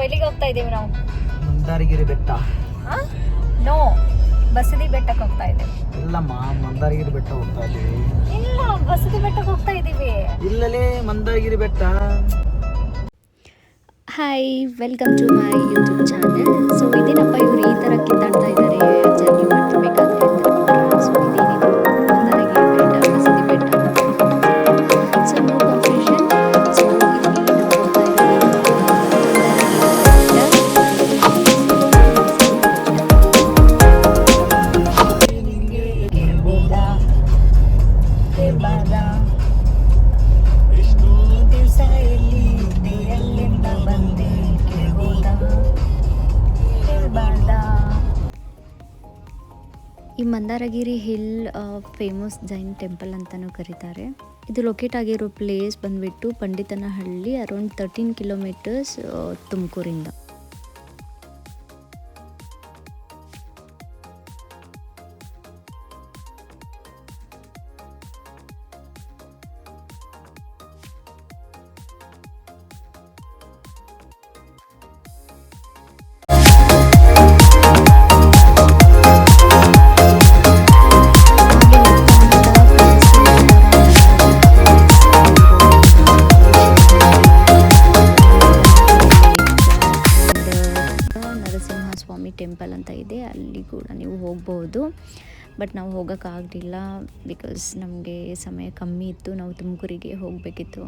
ಎಲ್ಲಿಗೆ ಹೋಗ್ತಾ ಇದೀವಿ ನಾವು? ಮಂದಾರಗಿರಿ ಬೆಟ್ಟ. ನೋ, ಬಸದಿ ಬೆಟ್ಟಕ್ಕೆ ಹೋಗ್ತಾ ಇದ್ದೀವಿ. ಇಲ್ಲಮ್ಮ, ಮಂದಾರಗಿರಿ ಬೆಟ್ಟ ಹೋಗ್ತಾ ಇದೀವಿ. ಇಲ್ಲ, ಬಸದಿ ಬೆಟ್ಟಕ್ಕೆ ಹೋಗ್ತಾ ಇದೀವಿ. ಇಲ್ಲಲೇ ಮಂದಾರಗಿರಿ ಬೆಟ್ಟ. Hi, welcome to my YouTube channel. So ಇದೇನಪ್ಪ ಇವ್ರು ಈ ಥರ ಕಿತ್ತಾಡ್ತಾ ಇದ್ದಾರೆ ಜರ್ನಿ ಮಾಡ್ತಿರ್ಬೇಕಾದ್ರೆ ಅಂತ. ಸೊ ಇದೇನಿದು ಮಂದಾರಗಿರಿ ಬೆಟ್ಟ, ಬಸದಿ ಬೆಟ್ಟ. So no confusion. ಸೊ ಇಲ್ಲಿ ನಾವು ಹೋಗ್ತಾ ಈ Mandaragiri hill famous Jain temple ಅಂತಲೂ ಕರೀತಾರೆ. ಇದು ಲೊಕೇಟ್ ಆಗಿರೋ ಪ್ಲೇಸ್ ಬಂದುಬಿಟ್ಟು ಪಂಡಿತನಹಳ್ಳಿ, ಅರೌಂಡ್ 13 ಕಿಲೋಮೀಟರ್ಸ್ ತುಮಕೂರಿಂದ. ಸ್ವಾಮಿ ಟೆಂಪಲ್ ಅಂತ ಇದೆ, ಅಲ್ಲಿ ಕೂಡ ನೀವು ಹೋಗ್ಬೋದು. ಬಟ್ ನಾವು ಹೋಗೋಕ್ಕಾಗಲಿಲ್ಲ, ಬಿಕಾಸ್ ನಮಗೆ ಸಮಯ ಕಮ್ಮಿ ಇತ್ತು. ನಾವು ತುಮಕೂರಿಗೆ ಹೋಗಬೇಕಿತ್ತು.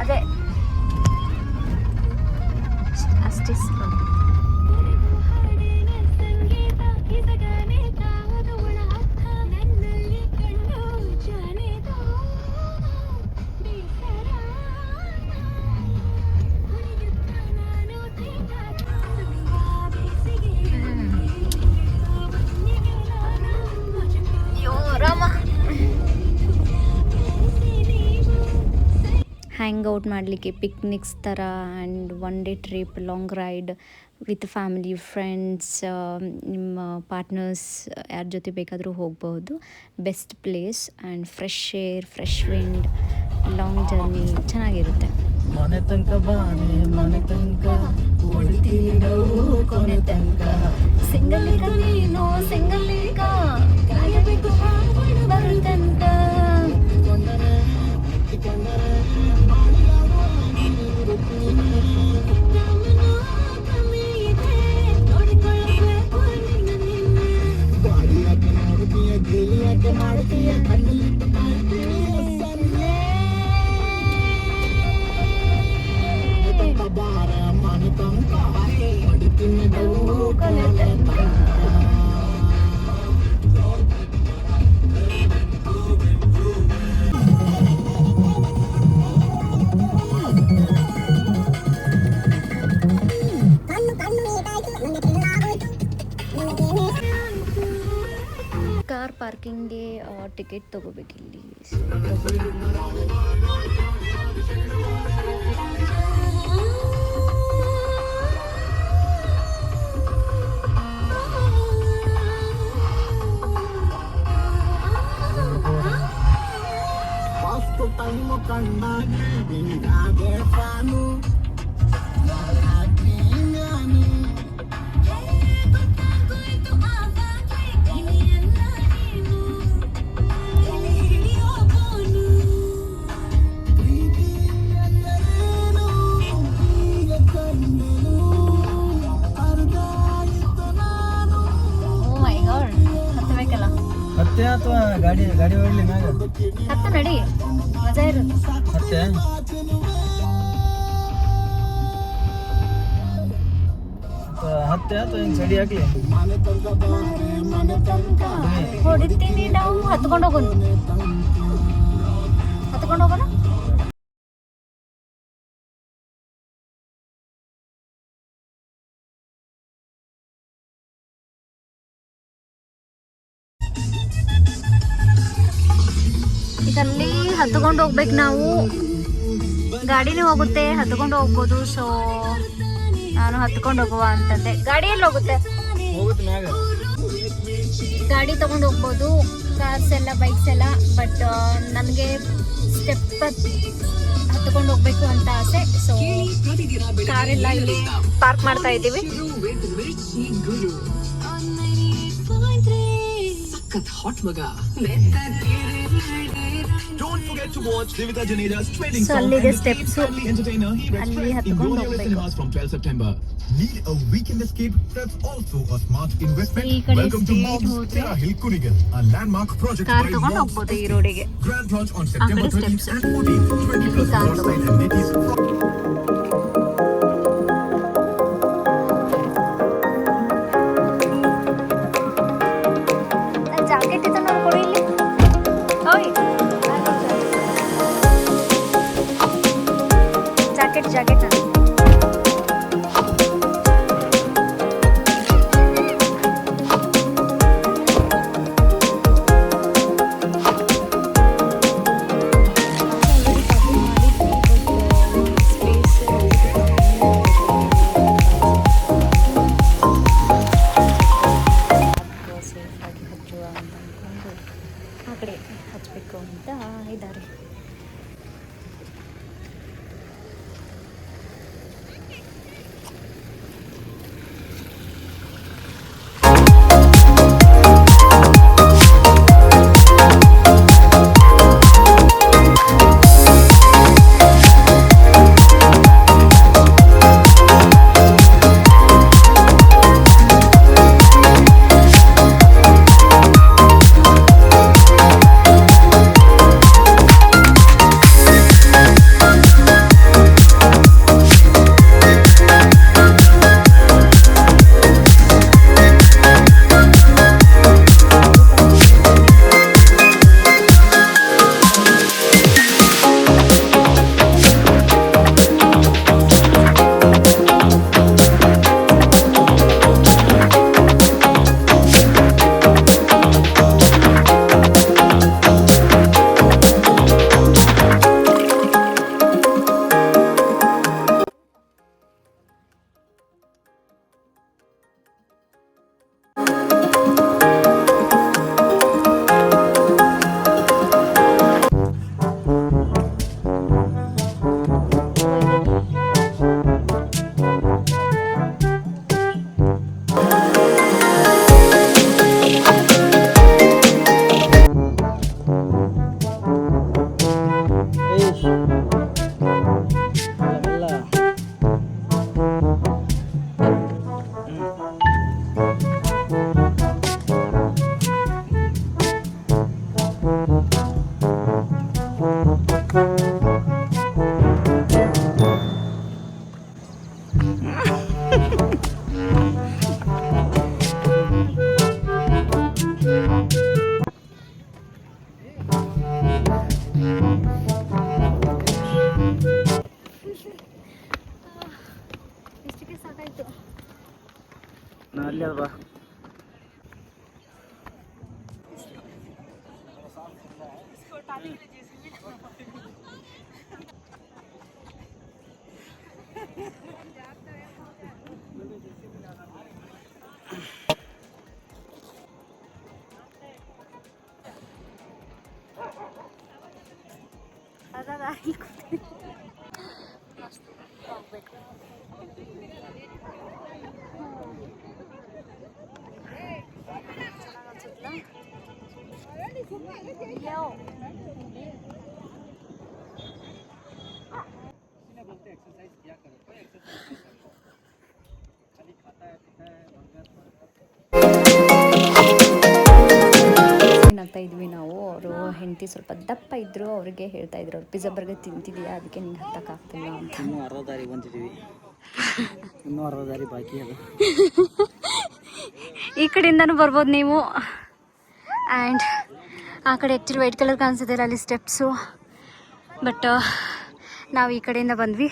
ಅದೇ ಅಷ್ಟೇ. ಹ್ಯಾಂಗ್ ಔಟ್ ಮಾಡಲಿಕ್ಕೆ ಪಿಕ್ನಿಕ್ಸ್ ಥರ and one day trip, long ride with family, friends, ನಿಮ್ಮ ಪಾರ್ಟ್ನರ್ಸ್ ಯಾರ ಜೊತೆ ಬೇಕಾದರೂ ಹೋಗ್ಬೋದು. Best place and fresh air, fresh wind, long journey ಚೆನ್ನಾಗಿರುತ್ತೆ. ಮನೆ ತನಕ ಬಾನೆ, ಮನೆ ತನಕ ಕೊನೆ ತನಕ ಸಿಂಗಲಿಗ ನೀನು, ಸಿಂಗಲಿಗ ಕಾಯಬೇಕು ಬರು ತನಕ. ಕಾರ್ ಪಾರ್ಕಿಂಗ್ಗೆ ಟಿಕೆಟ್ ತೊಗೋಬೇಕಿಲ್ಲಿ. ಟೈಮು ಕಂಡಾಗೆ ಫ್ಯಾನು ಹತ್ತೆ ಅಥವಾ ಗಾಡಿ ಗಾಡಿ ಹೊಡ್ಲಿ ಮ್ಯಾಗ ಹತ್ತ ನಡಿ ಮಜಾ ಇರುತ್ತೆ. ಹತ್ತೆ ಹತ್ತೆ ಅಥವಾ ಹಿಂಗೆ ಸಡಿ ಹಾಕ್ಲಿ ಹೊಡಿತೀನಿ ನಾವು. ಹತ್ಕೊಂಡು ಹೋಗೋಣ, ಹತ್ಕೊಂಡು ಹೋಗೋಣ. ಈಗ ಅಲ್ಲಿ ಹತ್ಕೊಂಡು ಹೋಗ್ಬೇಕು ನಾವು. ಗಾಡಿನೇ ಹೋಗುತ್ತೆ, ಹತ್ಕೊಂಡು ಹೋಗ್ಬೋದು. ಸೊ ನಾನು ಹತ್ಕೊಂಡು ಹೋಗುವ ಅಂತಂದೆ. ಗಾಡಿ ಎಲ್ಲಿ ಹೋಗುತ್ತೆ? ಹೋಗುತ್ತೆ ಮ್ಯಾಗ. ಗಾಡಿ ತಗೊಂಡು ಹೋಗ್ಬೋದು, ಕಾರ್ಸ್ ಎಲ್ಲ, ಬೈಕ್ಸ್ ಎಲ್ಲ. ಬಟ್ ನನಗೆ ಸ್ಟೆಪ್ ಹತ್ಕೊಂಡು ಹೋಗ್ಬೇಕು ಅಂತ ಆಸೆ. ಸೊ ಕಾರೆಲ್ಲ ಇಲ್ಲಿ ಪಾರ್ಕ್ ಮಾಡ್ತಾ ಇದ್ದೀವಿ. ಸೊ ಅಲ್ಲಿದೆ ಸ್ಟೆಪ್ಸ್, ಅಲ್ಲಿ ಹತ್ಕೊಂಡು ಹೋಗ್ಬೇಕು. Need a weekend escape? That's also a smart investment. ಈ ಕಡೆ Welcome to straight Mount ಹೋದ್ರೆ Terra Hill Kurigan, a landmark project car by ತಗೊಂಡು Mount ಹೋಗ್ಬೋದು ಈ ರೋಡಿಗೆ. Grand launch on September ಕಡೆ 13th steps. and 14th. 20 plus car floor side amenities. Jacket ಇದೆ ನೋಡ್ಕೊಡಿ ಇಲ್ಲಿ. ಓಯ್ ಜಾಕೆಟ್ ಜಾಕೆಟ್ ಅಂತ. ಸೇಫಾಗಿ ಹಚ್ಚುವ ಅಂತ ಅಂದ್ಕೊಂಡು ಆ ಕಡೆ ಹಚ್ಚಬೇಕು ಅಂತ ಇದ್ದಾರೆ. ಇಷ್ಟಕ್ಕೆ ಸಾಕಾಯ್ತು. ನಾ ಅಲ್ಲಿ ಅಲ್ವಾ ಅದಾಗ ಹೋಗ್ಬೇಕು. ಆಂಟಿ ಸ್ವಲ್ಪ ದಪ್ಪ ಇದ್ದರು, ಅವ್ರಿಗೆ ಹೇಳ್ತಾ ಇದ್ರು ಅವ್ರು ಪಿಜ್ಜಾ ಬರ್ಗರ್ ತಿಂತಿದೀಯಾ ಅದಕ್ಕೆ ನಿಂಗೆ ಹತ್ತಕ್ಕಾಗ್ತಿಲ್ಲ ಅಂತ. ಇನ್ನೂ ಅರ್ಧ ದಾರಿ ಬಂದಿದ್ದೀವಿ, ಇನ್ನೂ ಅರ್ಧ ದಾರಿ ಬಾಕಿ ಅದು. ಈ ಕಡೆಯಿಂದನೂ ಬರ್ಬೋದು ನೀವು. ಆ್ಯಂಡ್ ಆ ಕಡೆ ಆ್ಯಕ್ಚುಲಿ ವೈಟ್ ಕಲರ್ ಕಾಣಿಸುತ್ತೆ ಅಲ್ಲಿ ಸ್ಟೆಪ್ಸು, ಬಟ್ ನಾವು ಈ ಕಡೆಯಿಂದ ಬಂದ್ವಿ.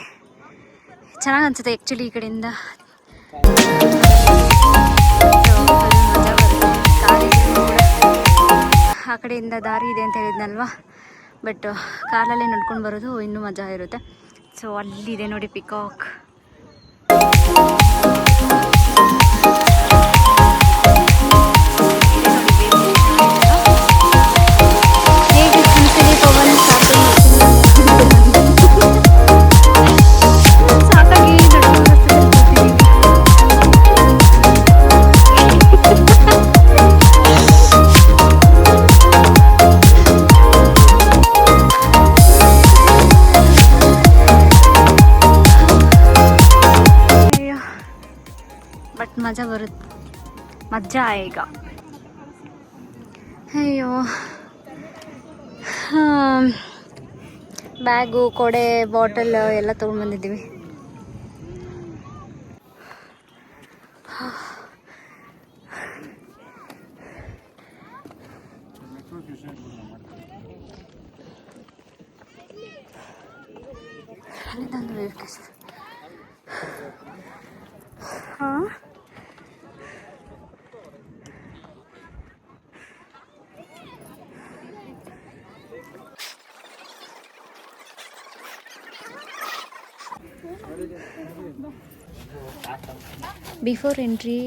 ಚೆನ್ನಾಗಿ ಅನಿಸುತ್ತೆ ಆ್ಯಕ್ಚುಲಿ ಈ ಕಡೆಯಿಂದ. ಆ ಕಡೆಯಿಂದ ದಾರಿ ಇದೆ ಅಂತ ಹೇಳಿದ್ನಲ್ವ, ಬಟ್ ಕಾಲಲ್ಲೇ ನಡ್ಕೊಂಡು ಬರೋದು ಇನ್ನೂ ಮಜಾ ಇರುತ್ತೆ. ಸೊ ಅಲ್ಲಿದೆ ನೋಡಿ ಪಿಕಾಕ್. ಬಟ್ ಮಜಾ ಬರುತ್ತೆ, ಮಜಾ ಈಗ. ಅಯ್ಯೋ, ಬ್ಯಾಗು, ಕೊಡೆ, ಬಾಟಲ್ ಎಲ್ಲ ತೊಗೊಂಡ್ಬಂದಿದ್ದೀವಿ. ಹಾಂ, ಬಿಫೋರ್ ಎಂಟ್ರಿ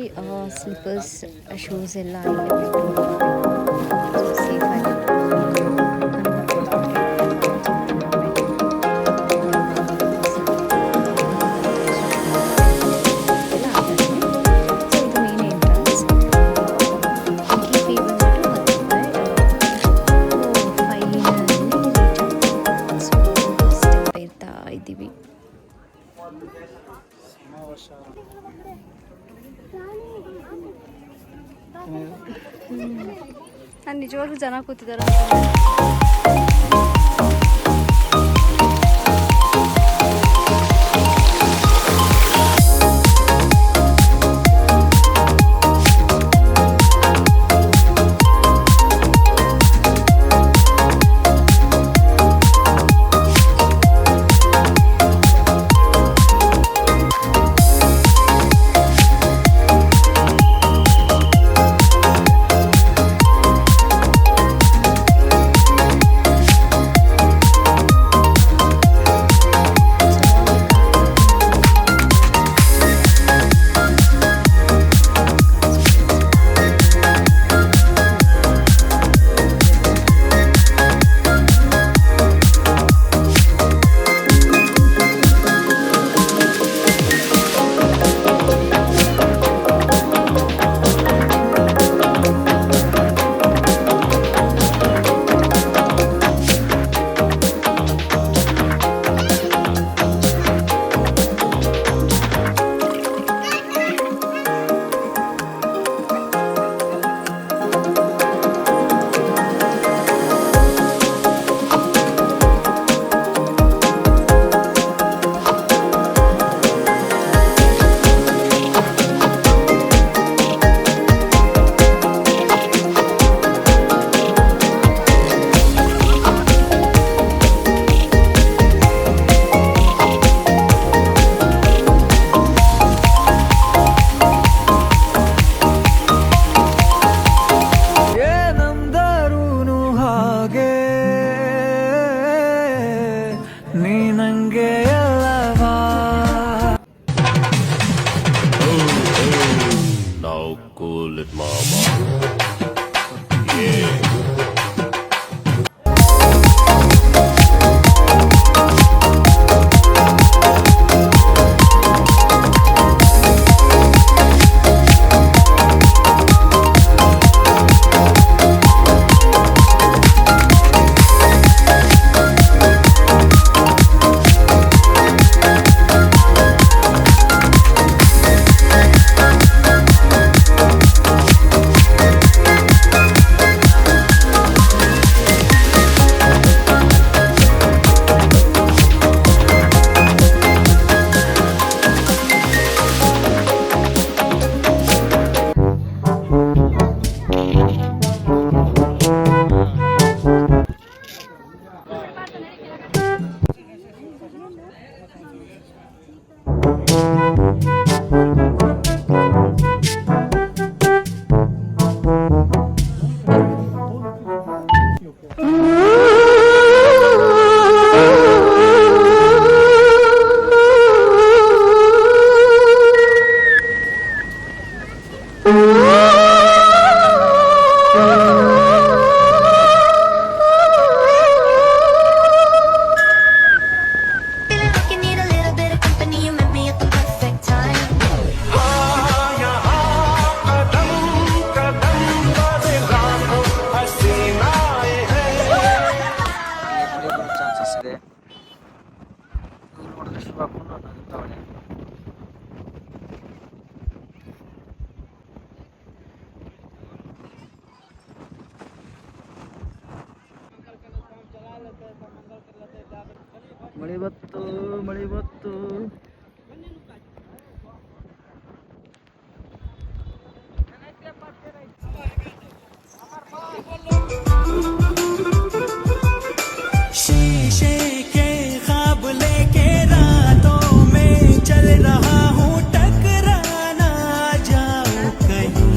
ಸ್ಲಿಪ್ಪರ್ಸ್, ಶೂಸ್ ಎಲ್ಲ ಸೇಫಾಗಿ ಇದ್ದೀವಿ. ನಾನು ನಿಜವಾಗ್ಲೂ ಜನ ಕೂತಿದ್ದಾರೆ. ಮಳೆ ಬತ್ತು ಮಳೆ ಬತ್ತು. शीशे के ख्वाब लेके रातों में चल रहा हूँ, टकरा ना जाऊं कहीं.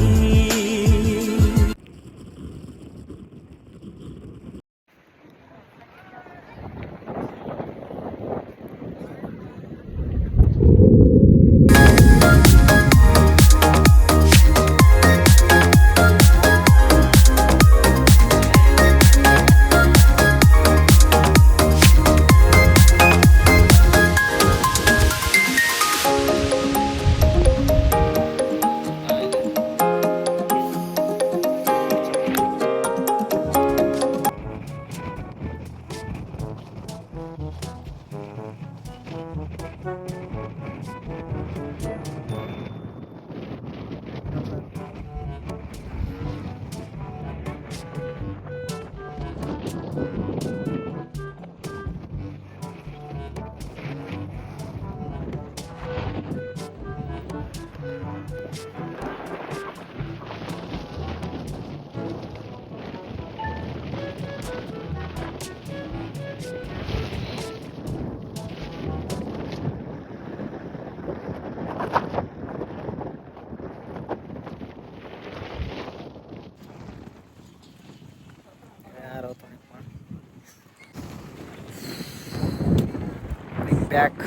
ಬ್ಯಾಕ್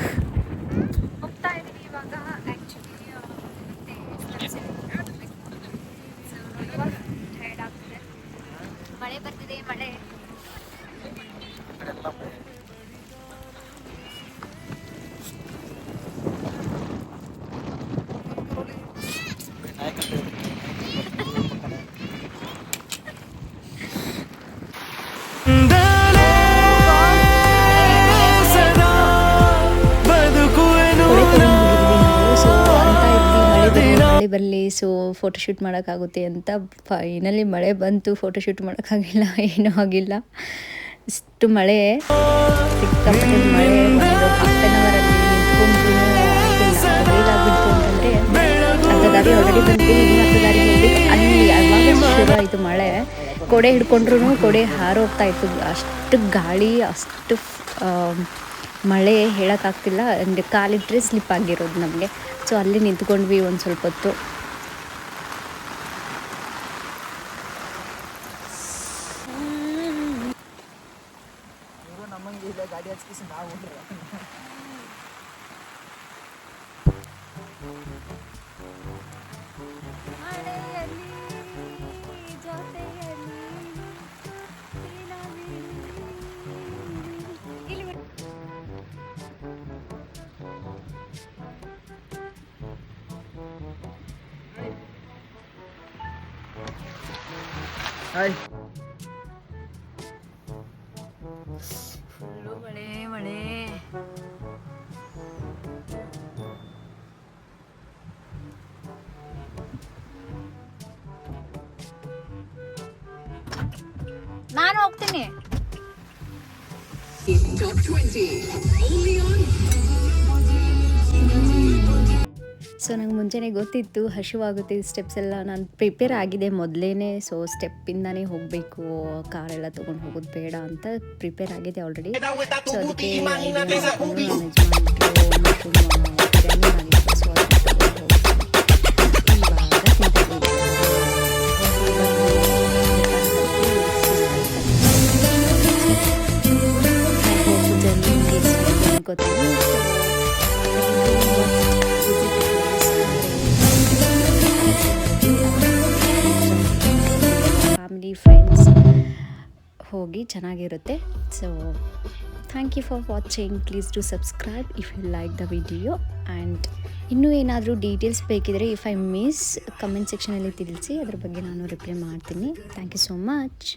ಹೋಗ್ತಾ ಇದೀವಿ ಇವಾಗ. ಆ್ಯಕ್ಚುಲಿ ಟೈರ್ಡ್ ಆಗ್ತಿದೆ. ಮಳೆ ಬರ್ತಿದೆ, ಮಳೆ. ಮಳೆ ಬರಲಿ, ಸೊ ಫೋಟೋಶೂಟ್ ಮಾಡೋಕ್ಕಾಗುತ್ತೆ ಅಂತ. ಫೈನಲಿ ಮಳೆ ಬಂತು, ಫೋಟೋಶೂಟ್ ಮಾಡೋಕ್ಕಾಗಿಲ್ಲ, ಏನೂ ಆಗಿಲ್ಲ. ಇಷ್ಟು ಮಳೆ, ಸಿಕ್ಕಾಪಟ್ಟೆ ಮಳೆ. ಒಂದು ಹಾಫ್ ಆನ್ ಅವರಲ್ಲಿ ನಿಂತ್ಕೊಂಡ್ರೂ ಹೇಗಾಗ್ಬಿಡ್ತು ಅಂತಂದರೆ, ಅರ್ಧ ದಾರಿ ಆಲ್ರೆಡಿ ಬಂದ್ವಿ, ಇನ್ನೂ ಅರ್ಧ ದಾರಿ ಹೋಗ್ಬೇಕು. ಅಲ್ಲಿ ಯಾವಾಗ ಶುರು ಆಯಿತು ಮಳೆ, ಕೊಡೆ ಹಿಡ್ಕೊಂಡ್ರೂ ಕೊಡೆ ಹಾರೋಗ್ತಾ ಇತ್ತು. ಅಷ್ಟು ಗಾಳಿ, ಅಷ್ಟು ಮಳೆ, ಹೇಳೋಕ್ಕಾಗ್ತಿಲ್ಲ. ಅಂದರೆ ಕಾಲಿಟ್ಟರೆ ಸ್ಲಿಪ್ ಆಗಿರೋದು ನಮಗೆ. ಸೊ ಅಲ್ಲಿ ನಿಂತ್ಕೊಂಡ್ವಿ ಒಂದು ಸ್ವಲ್ಪ ಹೊತ್ತು. ನಮ್ಮಂಗೆ ಇಲ್ಲ, ಗಾಡಿ ಹಚ್ಕಿಸಿ ನಾವು ಹಾಯ್. ಫುಲ್ಲು ಮಳೆ ಮಳೆ. ನಾನು ಹೋಗ್ತೀನಿ. ಸೊ ನಂಗೆ ಮುಂಚೆನೇ ಗೊತ್ತಿತ್ತು ಹಸಿವಾಗುತ್ತೆ, ಸ್ಟೆಪ್ಸ್ ಎಲ್ಲ ನಾನು ಪ್ರಿಪೇರ್ ಆಗಿದೆ ಮೊದಲೇ. ಸೊ ಸ್ಟೆಪ್ಪಿಂದನೇ ಹೋಗಬೇಕು, ಕಾರೆಲ್ಲ ತೊಗೊಂಡು ಹೋಗೋದು ಬೇಡ ಅಂತ ಪ್ರಿಪೇರ್ ಆಗಿದೆ ಆಲ್ರೆಡಿ. ಸೊ ಅದಕ್ಕೆ ಬಿರಿಯಾನಿ ಮಾಡಿದ್ರು. ಸೊ ಫ್ಯಾಮಿಲಿ ಫ್ರೆಂಡ್ಸ್ ಹೋಗಿ ಚೆನ್ನಾಗಿರುತ್ತೆ. So thank you for watching. Please do subscribe if you like the video. And ಇನ್ನೂ ಏನಾದರೂ ಡೀಟೇಲ್ಸ್ ಬೇಕಿದ್ರೆ ಇಫ್ ಐ ಮಿಸ್ ಕಮೆಂಟ್ ಸೆಕ್ಷನಲ್ಲಿ ತಿಳಿಸಿ, ಅದ್ರ ಬಗ್ಗೆ ನಾನು ರಿಪ್ಲೈ ಮಾಡ್ತೀನಿ. Thank you so much.